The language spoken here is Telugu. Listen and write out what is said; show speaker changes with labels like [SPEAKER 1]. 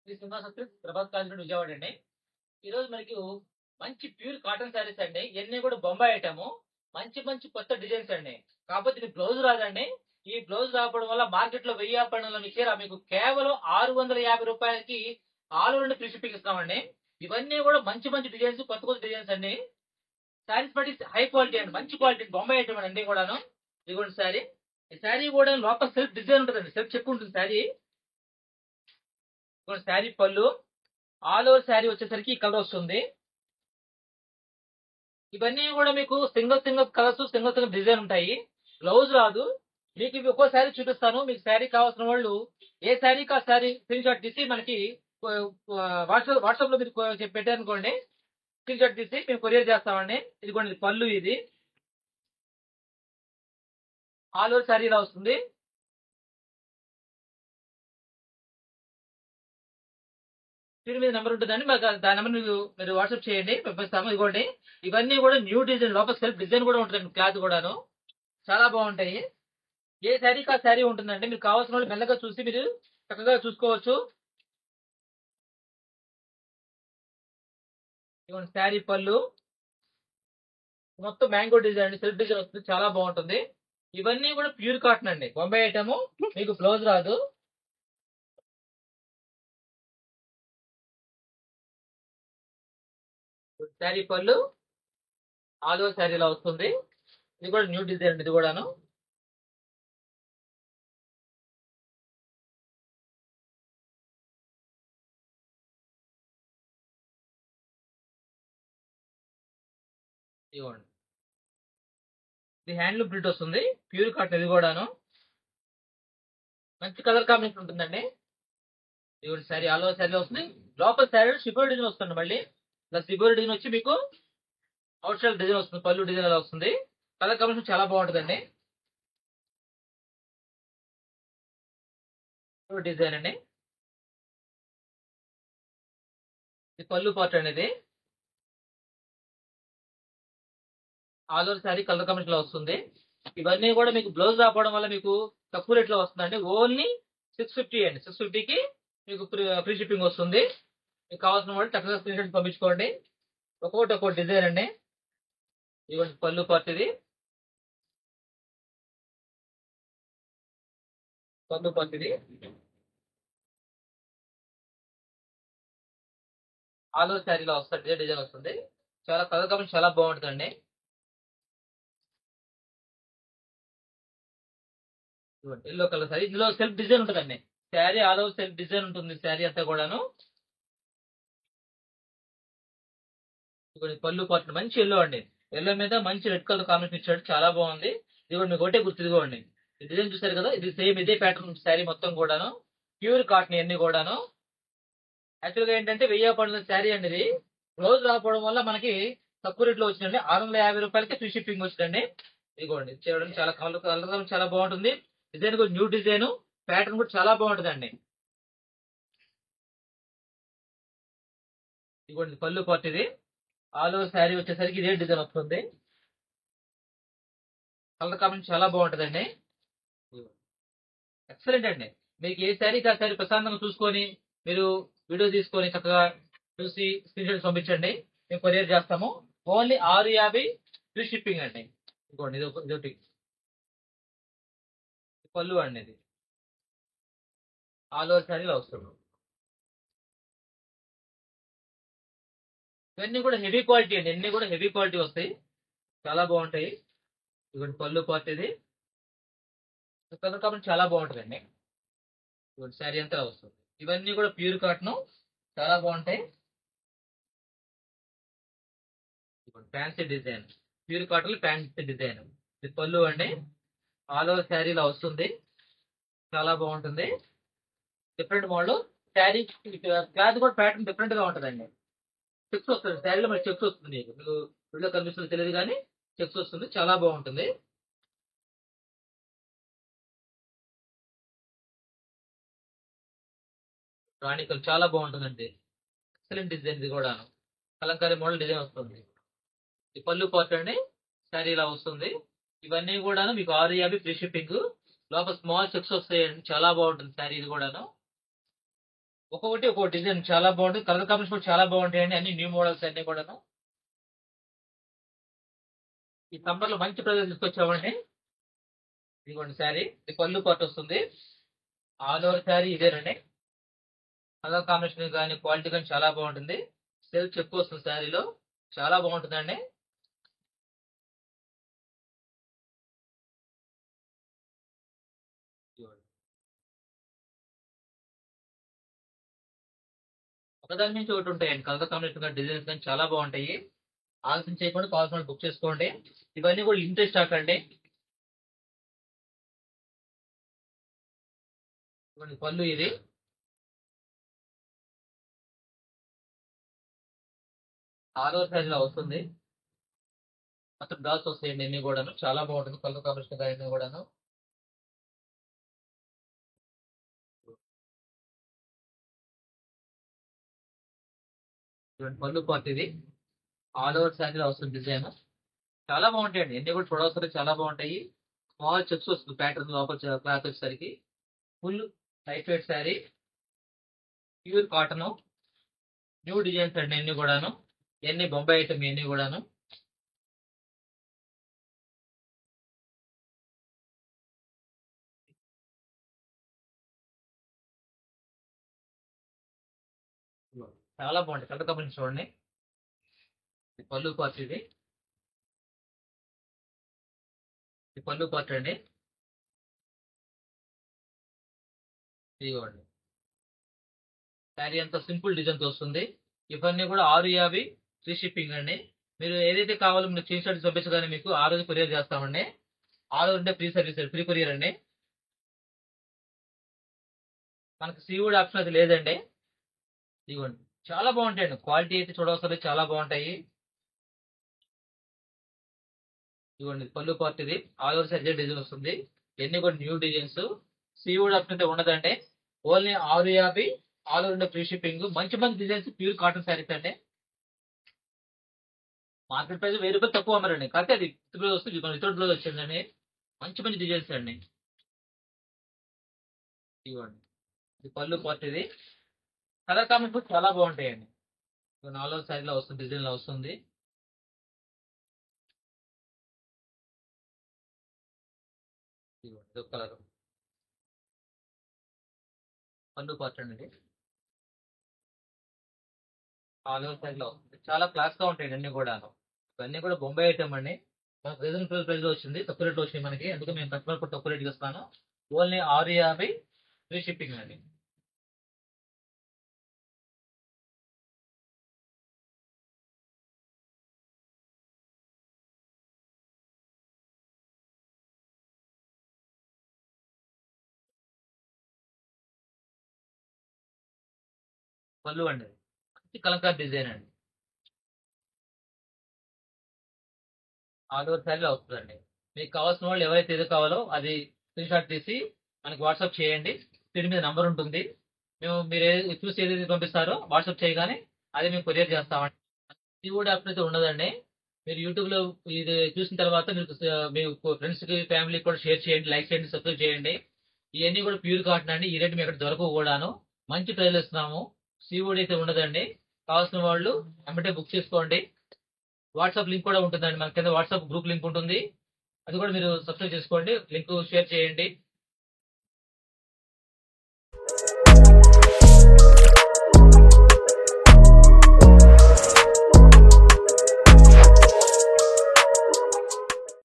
[SPEAKER 1] శ్రీ సింహాస సిల్క్స్ ప్రభాస్ కాలనీ విజయవాడ అండి. ఈరోజు మనకి మంచి ప్యూర్ కాటన్ శారీస్ అండి. ఇయన్నీ కూడా బొంబాయి ఐటము. మంచి మంచి కొత్త డిజైన్స్ అండి. కాకపోతే ఇది బ్లౌజ్ రాదండి. ఈ బ్లౌజ్ రాకపోవడం వల్ల మార్కెట్‌లో 1000 పన్నెండులో చీర మీకు కేవలం రూ. 650కి all over India free shipping ఇస్తామండి. ఇవన్నీ కూడా మంచి మంచి డిజైన్స్ కొత్త కొత్త డిజైన్స్ అండి. శారీస్ బట్టి హై క్వాలిటీ అండి. మంచి క్వాలిటీ బొంబాయి ఐటమ్ అండి అన్నీ కూడాను. ఇదిగోండి శారీ. ఈ శారీ కూడా లోపల సెల్ఫ్ డిజైన్ ఉంటదండి. సెల్ఫ్ చెక్ ఉంటుంది శారీ. ఇదిగోండి శారీ పళ్ళు. ఆల్ ఓవర్ శారీ వచ్చేసరికి ఈ కలర్ వస్తుంది. ఇవన్నీ కూడా మీకు single single colours, single single design ఉంటాయి. బ్లౌజ్ రాదు. మీకు ఇవి ఒక్కో శారీ చూపిస్తాను. మీకు శారీ కావాల్సిన వాళ్ళు ఏ శారీకి ఆ శారీ స్క్రీన్ షాట్ తీసి మనకి వాట్సాప్ లో మీరు పెట్టారనుకోండి, స్క్రీన్ షాట్ తీసి మేము కొరియర్ చేస్తామండి. ఇదిగోండి ఇది పళ్ళు, ఇది ఆల్ ఓవర్ శారీ ఇలా వస్తుంది. స్క్రీన్ మీద నెంబర్ ఉంటుందండి. మాకు దాని నెంబర్ మీరు వాట్సాప్ చేయండి, పంపిస్తాము. ఇదిగోండి ఇవన్నీ కూడా న్యూ డిజైన్, లోపల సెల్ఫ్ డిజైన్ కూడా ఉంటుందండి. క్లాత్ కూడాను చాలా బాగుంటాయి. ఏ శారీకి ఆ శారీ ఉంటుందండి. మీకు కావాల్సిన వాళ్ళు మెల్లగా చూసి మీరు చక్కగా చూసుకోవచ్చు. ఇదిగోండి శారీ పళ్ళు మొత్తం మ్యాంగో డిజైన్ అండి. సెల్ఫ్ డిజైన్ వస్తుంది, చాలా బాగుంటుంది. ఇవన్నీ కూడా ప్యూర్ కాటన్ అండి, బొంబాయి ఐటమ్. మీకు బ్లౌజ్ రాదు. శారీ పళ్ళు ఆల్ ఓవర్ శారీ ఇలా వస్తుంది. ఇది కూడా న్యూ డిజైన్ అండి, ఇది కూడాను. ఇదిగోండి ఇది హ్యాండ్లూమ్ ప్రింట్ వస్తుంది, ప్యూర్ కాటన్. ఇది కూడాను మంచి కలర్ కాంబినేషన్ ఉంటుందండి. ఇదిగోండి శారీ ఆల్ ఓవర్ శారీ వస్తుంది. లోపల శారీ షిబోరి డిజైన్ వస్తుంది మళ్ళీ. ఇలా షిబోరి డిజైన్ వచ్చి మీకు అవుట్ సైడ్ డిజైన్ వస్తుంది, పళ్ళు డిజైన్ అలా వస్తుంది. కలర్ కాంబినేషన్ చాలా బాగుంటుందండి. డిజైన్ అండి. ఇది పళ్ళు పార్ట్ అనేది. All over sari colour combination లో వస్తుంది. ఇవన్నీ కూడా మీకు బ్లౌజ్ రాకపోవడం వల్ల మీకు తక్కువ రేట్ లో వస్తుందండి. ఓన్లీ 650 అండి. 650కి మీకు ఫ్రీ షిప్పింగ్ వస్తుంది. మీకు కావాల్సిన వాళ్ళు చక్కగా స్క్రీన్ షాట్ పంపించుకోండి. ఒక్కొక్క డిజైన్ అండి. ఇవ్వండి పళ్ళు పార్ట్, ఇది పళ్ళు పార్ట్, ఇది ఆల్ ఓవర్ శారీలో వస్తుంది, డిజైన్ వస్తుంది. చాలా కలర్ కాంబినేషన్ చాలా బాగుంటుందండి. ఎల్లో కలర్ శారీ, ఇందులో సెల్ఫ్ డిజైన్ ఉంటుందండి. Sari all over self design ఉంటుంది శారీ అంతా కూడాను. ఇదిగోండి పళ్ళు పార్ట్ మంచి ఎల్లో అండి. ఎల్లో మీద మంచి రెడ్ కలర్ కాంబినేషన్ ఇచ్చాడు, చాలా బాగుంది. ఇదిగోండి మీకు ఒకటే గుర్తు, ఇదిగోండి ఈ డిజైన్ చూసారు కదా, ఇది సేమ్ ఇదే ప్యాటర్న్ శారీ మొత్తం కూడాను. ప్యూర్ కాటన్ అన్ని కూడాను. యాక్చువల్గా ఏంటంటే 1000 పడుతున్న శారీ అండి ఇది. బ్లౌజ్ రాకపోవడం వల్ల మనకి తక్కువ రేట్లో వచ్చిందండి. 650 రూపాయలకి ఫ్రీ షిప్పింగ్ వచ్చిందండి. ఇదిగోండి చేయడం చాలా కలర్ కలర్ చాలా బాగుంటుంది. డిజైన్ కూడా న్యూ డిజైన్, ప్యాటర్న్ కూడా చాలా బాగుంటుందండి. ఇదిగోండి పళ్ళు పార్ట్, ఇది ఆల్ ఓవర్ శారీ వచ్చేసరికి ఇదే డిజైన్ వస్తుంది. కలర్ కాంబినేషన్ చాలా బాగుంటుందండి. ఎక్సలెంట్ అండి. మీకు ఏ శారీకి ఆ శారీ ప్రశాంతంగా చూసుకొని మీరు వీడియో తీసుకొని చక్కగా చూసి స్క్రీన్ షాట్ పంపించండి, మేము కొరియర్ చేస్తాము. ఓన్లీ 650 ఫ్రీ షిప్పింగ్ అండి. ఇదిగోండి ఇదొకటి పళ్ళు అండి, ఇది ఆల్ ఓవర్ శారీలో వస్తుంది. ఇవన్నీ కూడా హెవీ క్వాలిటీ అండి, అన్ని కూడా హెవీ క్వాలిటీ వస్తాయి, చాలా బాగుంటాయి. ఇదిగోండి పళ్ళు పార్ట్, ఇది కలర్ కాంబినేషన్ చాలా బాగుంటుందండి. ఇదిగోండి శారీ అంతా వస్తుంది. ఇవన్నీ కూడా ప్యూర్ కాటన్, చాలా బాగుంటాయి. Fancy design, pure cotton fancy design. ఇది పళ్ళు అండి, ఆల్ ఓవర్ శారీలో వస్తుంది, చాలా బాగుంటుంది. Different model sari. క్లాత్ కూడా ప్యాటర్న్ డిఫరెంట్ గా ఉంటుందండి. చెక్స్ వస్తుంది శారీలో, మరి చెక్స్ వస్తుంది. మీకు వీడియో కనిపిస్తుంది తెలియదు కానీ చెక్స్ వస్తుంది, చాలా బాగుంటుంది. రాణికలు చాలా బాగుంటుందండి. ఎక్సలెంట్ డిజైన్, ఇది కూడా కలంకారీ మోడల్ డిజైన్ వస్తుంది. ఈ పళ్ళు పార్ట్ అండి, శారీ ఇలా వస్తుంది. ఇవన్నీ కూడాను మీకు 650 ఫ్రీ షిప్పింగ్. లోపల స్మాల్ చెక్స్ వస్తాయండి, చాలా బాగుంటుంది శారీ ఇది కూడాను. ఒక్కొక్కటి ఒక్కొక్క డిజైన్ చాలా బాగుంటుంది. కలర్ కాంబినేషన్ కూడా చాలా బాగుంటాయండి. అన్ని న్యూ మోడల్స్ అన్ని కూడాను. ఈ సమ్మర్ లో మంచి ప్రైస్ తీసుకొచ్చామండి. ఇదిగోండి శారీ, ఇది పళ్ళు పాటు వస్తుంది. ఆల్ ఓవర్ శారీ ఇదేనండి. కలర్ కాంబినేషన్ కానీ క్వాలిటీ కానీ చాలా బాగుంటుంది. సెల్ఫ్ ఎక్కువ వస్తుంది శారీలో, చాలా బాగుంటుందండి. ఇదిగోండి. ఒకదాని నుంచి ఒకటి ఉంటాయండి. కలర్ కాంబినేషన్ కానీ డిజైన్స్ కానీ చాలా బాగుంటాయి. ఆలస్యం చేయకుండా కావాల్సిన బుక్ చేసుకోండి. ఇవన్నీ కూడా లిమిటెడ్ స్టాక్ అండి. ఇదిగోండి పళ్ళు ఇది. ఆల్ ఓవర్ శారీలో వస్తుంది. మొత్తం డాల్స్ వస్తాయండి అన్ని కూడాను. చాలా బాగుంటుంది కలర్ కాంబినేషన్ కానీ అన్ని కూడాను. ఇదిగోండి పళ్ళు పాటు ఇది. ఆల్ ఓవర్ శారీలో వస్తుంది డిజైన్. చాలా బాగుంటాయండి. అన్ని కూడా ప్రొడక్ట్స్ కూడా చాలా బాగుంటాయి. స్మాల్ చెక్స్ వస్తుంది ప్యాటర్న్ లోపల క్లాత్ వచ్చేసరికి. Full light weight sari, pure cotton, new designs అండి అన్ని కూడాను. ఇవన్నీ బొంబాయి ఐటమ్ ఇవన్నీ కూడాను. చాలా బాగుంటాయి. కలర్ కాంబినేషన్ చూడండి. ఇది పళ్ళు పార్ట్ ఇది. ఇది పళ్ళు పార్ట్ అండి. ఇదిగోండి. శారీ అంతా సింపుల్ డిజైన్ వస్తుంది. ఇవన్నీ కూడా 650 ఫ్రీ షిప్పింగ్ అండి. మీరు ఏదైతే కావాలో మీరు స్క్రీన్ షాట్ పంపించగానే మీకు ఆ రోజు కొరియర్ చేస్తామండి. ఆ రోజు అంటే ఫ్రీ సర్వీస్, ఫ్రీ కొరియర్ అండి. మనకి సీవుడ్ ఆప్షన్ అది లేదండి. ఇదిగోండి. చాలా బాగుంటాయండి. క్వాలిటీ అయితే చూడవసరం చాలా బాగుంటాయి. ఇదిగోండి పళ్ళు పార్ట్ ఇది. ఆల్ ఓవర్ సైజ్ డిజైన్ వస్తుంది. ఇవన్నీ కూడా న్యూ డిజైన్స్. సీవుడ్ ఆప్షన్ అయితే ఉండదండి. Only 650 all over India free shipping. మంచి మంచి డిజైన్స్, ప్యూర్ కాటన్ శారీస్ అండి. మార్కెట్ ప్రైస్ 1000 రూపాయలు తక్కువ అమ్మారండి. కాకపోతే అది విత్ బ్లౌజ్ వస్తుంది. మన వితౌట్ బ్లౌజ్ వచ్చిందండి. మంచి మంచి డిజైన్స్ అండి. ఇదిగోండి. ఇది పళ్ళు పార్ట్ ఇది. కలర్ కాంబినేషన్ చాలా బాగుంటాయండి. 4 సైజ్ లో వస్తుంది, డిజైన్ లో వస్తుంది. ఇదిగోండి ఇది కలర్. పళ్ళు పార్ట్ అండి ఇది. ఆల్ ఓవర్ సైజ్ లో వస్తుంది. చాలా క్లాస్ గా ఉంటాయండి అన్ని కూడా. ఇవన్నీ కూడా బొంబాయి ఐటమ్ అండి. మనకు రీజనబుల్ ప్రైస్ లో వచ్చింది. తక్కువ రేట్ లో వచ్చింది మనకి. అందుకే మేము కస్టమర్ కూడా తక్కువ రేట్ ఇస్తాను. ఓన్లీ 650 ఫ్రీ షిప్పింగ్ అండి. పళ్ళు అండి ఇది. మంచి కలంకారీ డిజైన్ అండి. ఆల్ ఓవర్ శారీలో వస్తుందండి. మీకు కావాల్సిన వాళ్ళు ఎవరైతే ఏదో కావాలో అది స్క్రీన్ షాట్ తీసి మనకి వాట్సాప్ చేయండి. స్క్రీన్ మీద నంబర్ ఉంటుంది. మీరు చూసి ఏదైతే పంపిస్తారో వాట్సాప్ చేయగానే అది మేము కొరియర్ చేస్తామండి. ఇది కూడా ఆప్షన్ అయితే ఉండదండి. మీరు యూట్యూబ్ లో ఇది చూసిన తర్వాత మీరు మీ ఫ్రెండ్స్ కి ఫ్యామిలీకి కూడా షేర్ చేయండి, లైక్ చేయండి, సబ్స్క్రైబ్ చేయండి. ఇవన్నీ కూడా ప్యూర్ కాటన్ అండి. ఈ రేట్ మీకు ఎక్కడ దొరకవు కూడాను. మంచి ప్రైస్ ఇస్తున్నాము. సీవుడ్ అయితే ఉండదండి. కావాల్సిన వాళ్ళు వెంబటే బుక్ చేసుకోండి. వాట్సాప్ లింక్ కూడా ఉంటుందండి. మన కింద వాట్సాప్ గ్రూప్ లింక్ ఉంటుంది. అది కూడా మీరు సబ్స్క్రైబ్ చేసుకోండి. లింక్ షేర్ చేయండి.